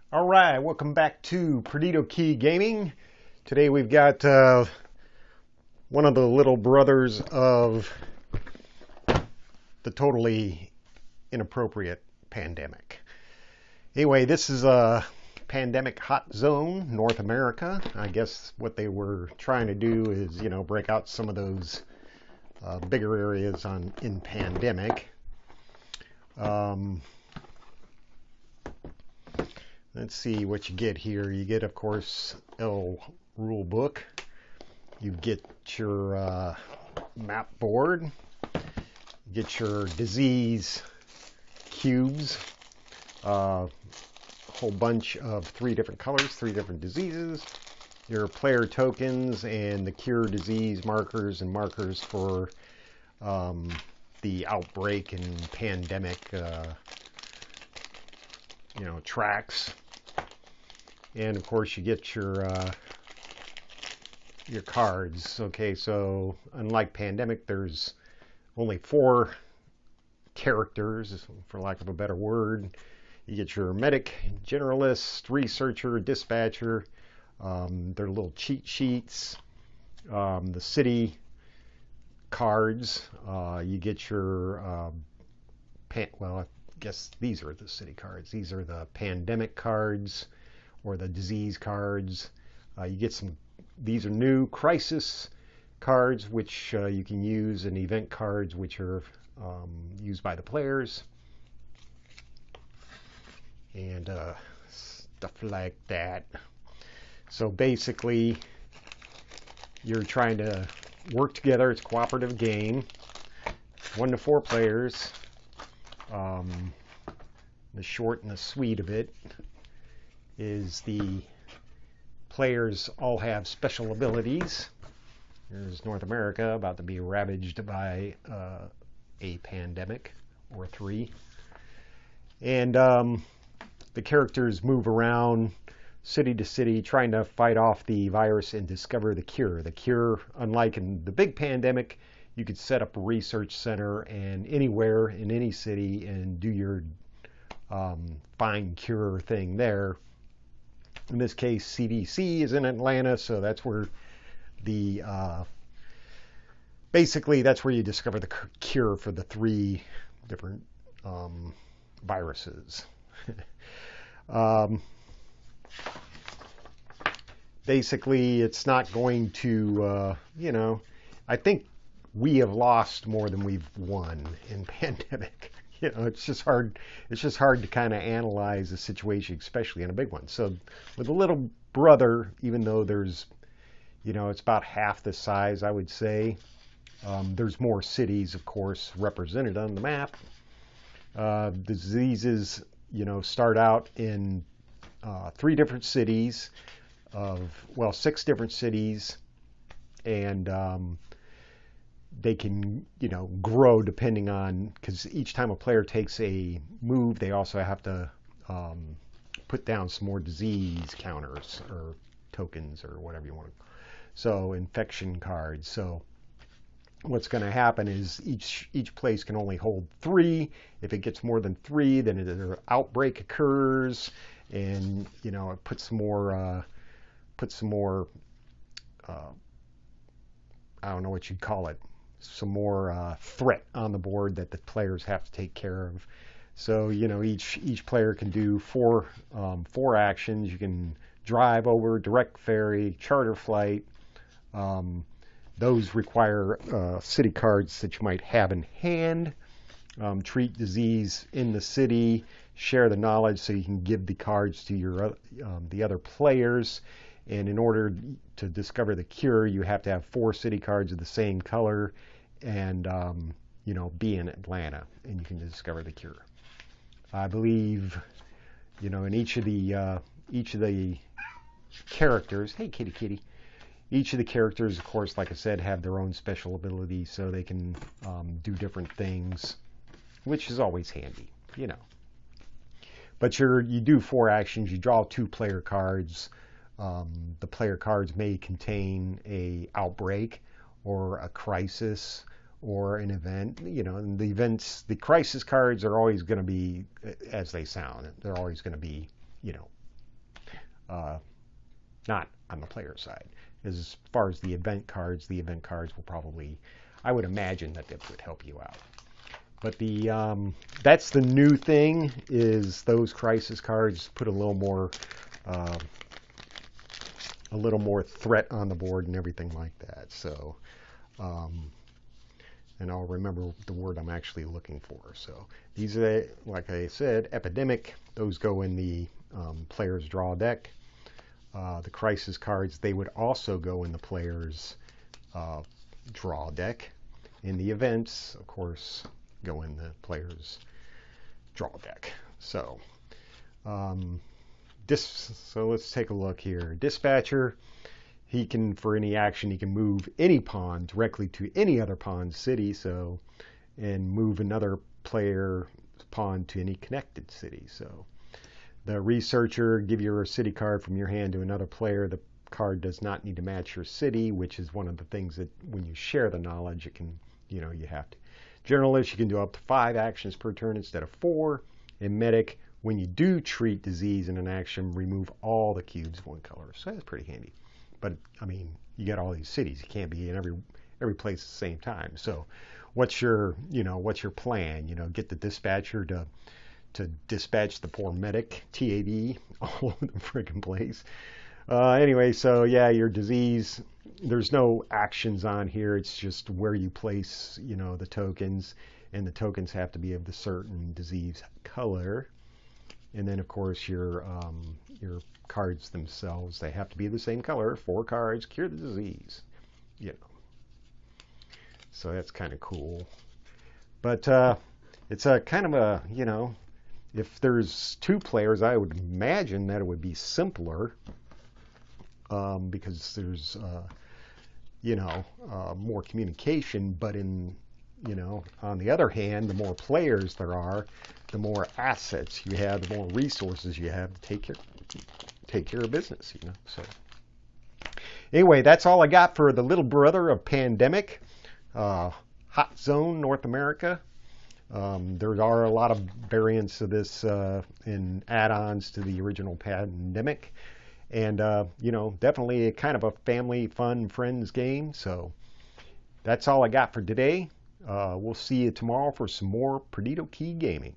All right, welcome back to Perdido Key Gaming. Today we've got one of the little brothers of the totally inappropriate pandemic. Anyway, this is a pandemic hot zone, North America. I guess what they were trying to do is, break out some of those bigger areas in pandemic. Um, Let's see what you get here. You get, of course, rule book. You get your map board. You get your disease cubes. A whole bunch of 3 different colors, 3 different diseases. Your player tokens and the cure disease markers and markers for the outbreak and pandemic, tracks. And of course you get your cards. Okay, so unlike pandemic, there's only 4 characters, for lack of a better word. You get your medic, generalist, researcher, dispatcher. They're little cheat sheets. The city cards. You get your well, I guess these are the city cards. These are the pandemic cards, or the disease cards. You get some, these are new crisis cards, which you can use, and event cards, which are used by the players, and stuff like that. So basically, you're trying to work together. It's a cooperative game, 1 to 4 players. The short and the sweet of it is the players all have special abilities. Here's North America about to be ravaged by a pandemic or 3. And the characters move around city to city trying to fight off the virus and discover the cure. The cure, unlike in the big pandemic, you could set up a research center and anywhere in any city and do your find cure thing there. In this case, CDC is in Atlanta, so that's where the basically that's where you discover the cure for the 3 different viruses. Basically, it's not going to, I think we have lost more than we've won in pandemic. It's just hard. It's just hard to kind of analyze the situation, especially in a big one. So with a little brother, even though there's, it's about half the size, I would say. There's more cities, of course, represented on the map. Diseases, start out in 3 different cities of 6 different cities, and they can, grow depending on, because each time a player takes a move, they also have to put down some more disease counters or tokens or whatever you want to. So infection cards. So what's going to happen is each place can only hold 3. If it gets more than 3, then an outbreak occurs, and it puts some more I don't know what you'd call it, some more threat on the board that the players have to take care of. So each player can do 4 actions. You can drive over, direct ferry, charter flight. Those require city cards that you might have in hand. Treat disease in the city. Share the knowledge so you can give the cards to your the other players. And in order to discover the cure, you have to have 4 city cards of the same color, and be in Atlanta, and you can discover the cure. I believe, in each of the characters. Hey, kitty, kitty. Each of the characters, of course, like I said, have their own special abilities, so they can do different things, which is always handy, But you do 4 actions. You draw 2 player cards. The player cards may contain a outbreak or a crisis or an event. And the crisis cards are always going to be as they sound. They're always going to be, not on the player side. As far as the event cards will probably, I would imagine that would help you out. But that's the new thing, is those crisis cards put a little more threat on the board and everything like that. So, and I'll remember the word I'm actually looking for. So these are, like I said, epidemic. Those go in the player's draw deck. The crisis cards, they would also go in the player's draw deck. In the events, of course, go in the player's draw deck. So, so let's take a look here. Dispatcher, he can, for any action, he can move any pawn directly to any other pawn's city, so, and move another player pawn to any connected city. So the researcher, give your city card from your hand to another player. The card does not need to match your city, which is one of the things that when you share the knowledge, it can, you have to. Generalist, you can do up to 5 actions per turn instead of 4. And medic, when you do treat disease in an action, remove all the cubes of one color. So that's pretty handy. But I mean, you got all these cities. You can't be in every place at the same time. So what's your plan? Get the dispatcher to dispatch the poor medic, TAD, all over the friggin' place. Anyway, so yeah, your disease, there's no actions on here. It's just where you place, the tokens, and the tokens have to be of the certain disease color. And then, of course, your cards themselves, they have to be the same color. 4 cards, cure the disease. So that's kind of cool. But it's a kind of a, if there's 2 players, I would imagine that it would be simpler, because there's, more communication. But on the other hand, the more players there are, the more assets you have, the more resources you have to take care of business. So anyway, that's all I got for the little brother of Pandemic, Hot Zone North America. There are a lot of variants of this in add-ons to the original Pandemic. And, definitely a kind of a family, fun, friends game. So that's all I got for today. We'll see you tomorrow for some more Perdido Key Gaming.